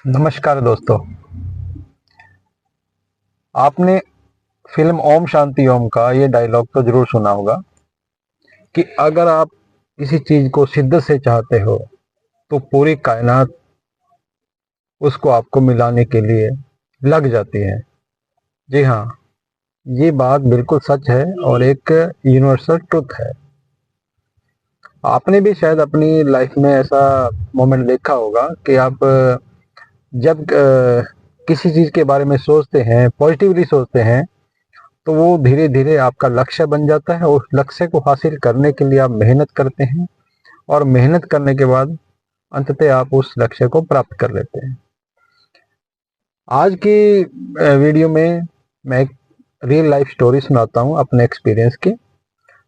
नमस्कार दोस्तों। आपने फिल्म ओम शांति ओम का ये डायलॉग तो जरूर सुना होगा कि अगर आप किसी चीज को शिद्दत से चाहते हो तो पूरी कायनात उसको आपको मिलाने के लिए लग जाती है। जी हाँ, ये बात बिल्कुल सच है और एक यूनिवर्सल ट्रुथ है। आपने भी शायद अपनी लाइफ में ऐसा मोमेंट देखा होगा कि आप जब किसी चीज के बारे में सोचते हैं, पॉजिटिवली सोचते हैं, तो वो धीरे धीरे आपका लक्ष्य बन जाता है। उस लक्ष्य को हासिल करने के लिए आप मेहनत करते हैं और मेहनत करने के बाद अंततः आप उस लक्ष्य को प्राप्त कर लेते हैं। आज की वीडियो में मैं एक रियल लाइफ स्टोरी सुनाता हूँ अपने एक्सपीरियंस की,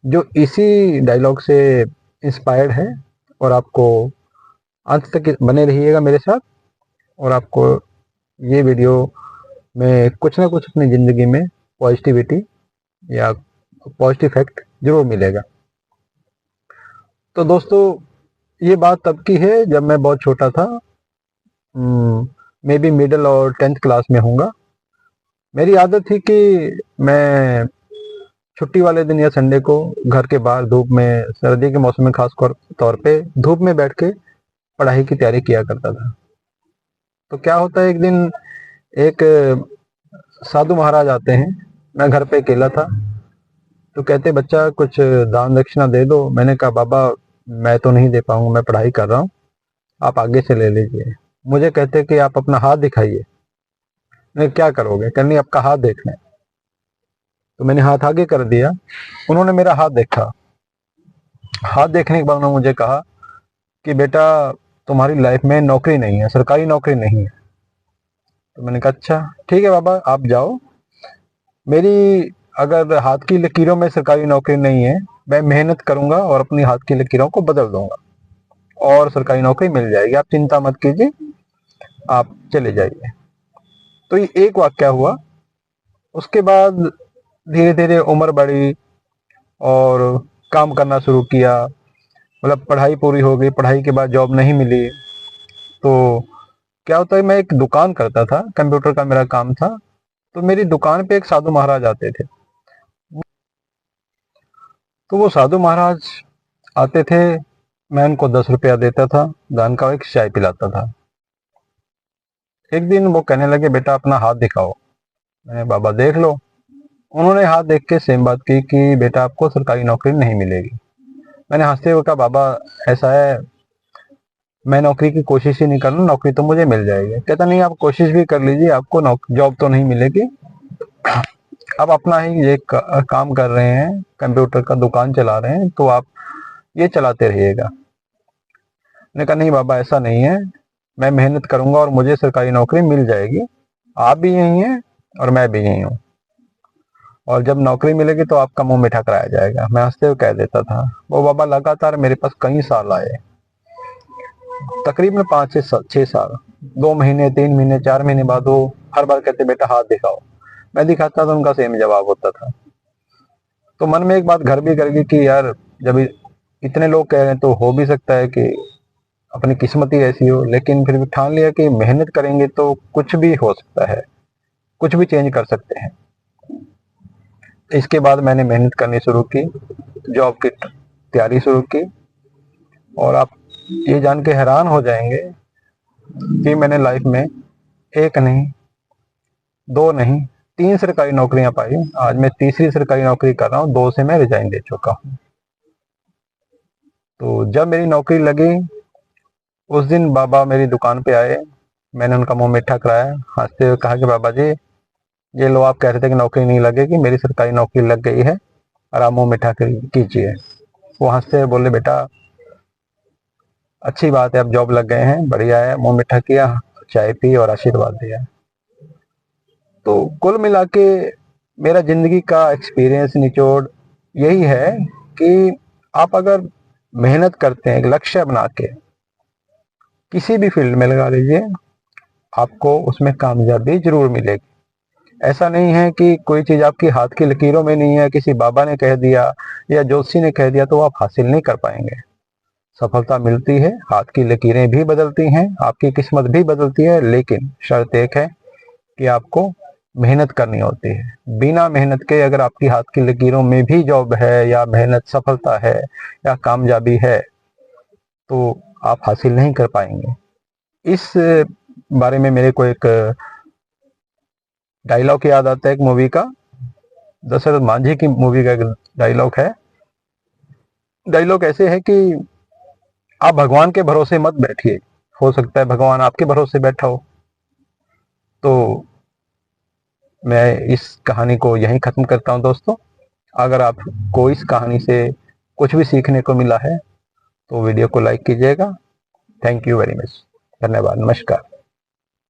जो इसी डायलॉग से इंस्पायर्ड है। और आपको अंत तक बने रहिएगा मेरे साथ, और आपको ये वीडियो में कुछ ना कुछ अपनी ज़िंदगी में पॉजिटिविटी या पॉजिटिव इफेक्ट जरूर मिलेगा। तो दोस्तों, ये बात तब की है जब मैं बहुत छोटा था, मे बी मिडिल और 10th क्लास में होऊंगा। मेरी आदत थी कि मैं छुट्टी वाले दिन या संडे को घर के बाहर धूप में, सर्दी के मौसम में खास तौर पे धूप में बैठ के पढ़ाई की तैयारी किया करता था। तो क्या होता है, एक दिन एक साधु महाराज आते हैं। मैं घर पे अकेला था, तो कहते बच्चा कुछ दान दक्षिणा दे दो। मैंने कहा बाबा मैं तो नहीं दे पाऊंगा, मैं पढ़ाई कर रहा हूँ, आप आगे से ले लीजिए। मुझे कहते कि आप अपना हाथ दिखाइए। मैं क्या करोगे? कहनी आपका हाथ देखना है। तो मैंने हाथ आगे कर दिया। उन्होंने मेरा हाथ देखा। हाथ देखने के बाद उन्होंने मुझे कहा कि बेटा तुम्हारी लाइफ में नौकरी नहीं है, सरकारी नौकरी नहीं है। तो मैंने कहा अच्छा ठीक है बाबा, आप जाओ। मेरी अगर हाथ की लकीरों में सरकारी नौकरी नहीं है, मैं मेहनत करूंगा और अपनी हाथ की लकीरों को बदल दूंगा और सरकारी नौकरी मिल जाएगी, आप चिंता मत कीजिए, आप चले जाइए। तो ये एक वाक्या हुआ। उसके बाद धीरे धीरे उम्र बढ़ी और काम करना शुरू किया। मतलब पढ़ाई पूरी हो गई, पढ़ाई के बाद जॉब नहीं मिली। तो क्या होता है, मैं एक दुकान करता था, कंप्यूटर का मेरा काम था। तो मेरी दुकान पे एक साधु महाराज आते थे। तो वो साधु महाराज आते थे, मैं उनको 10 रुपया देता था दान का, एक चाय पिलाता था। एक दिन वो कहने लगे बेटा अपना हाथ दिखाओ। मैंने बाबा देख लो। उन्होंने हाथ देख के सेम बात की कि बेटा आपको सरकारी नौकरी नहीं मिलेगी। मैंने हंसते हुए कहा बाबा ऐसा है, मैं नौकरी की कोशिश ही नहीं कर रहा, नौकरी तो मुझे मिल जाएगी। कहता नहीं, आप कोशिश भी कर लीजिए, आपको जॉब तो नहीं मिलेगी। आप अपना ही ये काम कर रहे हैं, कंप्यूटर का दुकान चला रहे हैं, तो आप ये चलाते रहिएगा। मैंने कहा नहीं बाबा ऐसा नहीं है, मैं मेहनत करूंगा और मुझे सरकारी नौकरी मिल जाएगी। आप भी यही हैं और मैं भी यही हूँ, और जब नौकरी मिलेगी तो आपका मुंह मीठा कराया जाएगा। मैं हंसते हुए कह देता था। वो बाबा लगातार मेरे पास कई साल आए, तकरीबन 5 से 6 साल। 2 महीने, 3 महीने, 4 महीने बाद वो हर बार कहते बेटा हाथ दिखाओ। मैं दिखाता था, उनका सेम जवाब होता था। तो मन में एक बात घर भी कर गई कि यार जब इतने लोग कह रहे हैं तो हो भी सकता है कि अपनी किस्मत ही ऐसी हो। लेकिन फिर भी ठान लिया कि मेहनत करेंगे तो कुछ भी हो सकता है, कुछ भी चेंज कर सकते हैं। इसके बाद मैंने मेहनत करनी शुरू की, जॉब की तैयारी शुरू की। और आप ये जान के हैरान हो जाएंगे कि मैंने लाइफ में एक नहीं, दो नहीं, 3 सरकारी नौकरियां पाई। आज मैं तीसरी सरकारी नौकरी कर रहा हूँ, 2 से मैं रिजाइन दे चुका हूँ। तो जब मेरी नौकरी लगी, उस दिन बाबा मेरी दुकान पे आए। मैंने उनका मुंह मीठा कराया, हंसते हुए कहा कि बाबा जी ये लो, आप कह रहे थे कि नौकरी नहीं लगेगी, मेरी सरकारी नौकरी लग गई है और आप मुंह मीठा कीजिए। वो हंसते हुए बोले बेटा अच्छी बात है, अब जॉब लग गए हैं, बढ़िया है। मुंह मीठा किया, चाय पी और आशीर्वाद दिया। तो कुल मिला के मेरा जिंदगी का एक्सपीरियंस निचोड़ यही है कि आप अगर मेहनत करते हैं, एक लक्ष्य बना के किसी भी फील्ड में लगा लीजिए, आपको उसमें कामयाबी जरूर मिलेगी। ऐसा नहीं है कि कोई चीज आपकी हाथ की लकीरों में नहीं है, किसी बाबा ने कह दिया या ज्योतिषी ने कह दिया तो आप हासिल नहीं कर पाएंगे। सफलता मिलती है, हाथ की लकीरें भी बदलती हैं, आपकी किस्मत भी बदलती है, लेकिन शर्त एक है कि आपको मेहनत करनी होती है। बिना मेहनत के अगर आपकी हाथ की लकीरों में भी जॉब है या मेहनत सफलता है या कामयाबी है तो आप हासिल नहीं कर पाएंगे। इस बारे में मेरे को एक डायलॉग याद आता है एक मूवी का, दशरथ मांझी की मूवी का एक डायलॉग है। डायलॉग ऐसे है कि आप भगवान के भरोसे मत बैठिए, हो सकता है भगवान आपके भरोसे बैठा हो। तो मैं इस कहानी को यहीं खत्म करता हूं दोस्तों। अगर आपको इस कहानी से कुछ भी सीखने को मिला है तो वीडियो को लाइक कीजिएगा। Thank you very much. धन्यवाद। नमस्कार।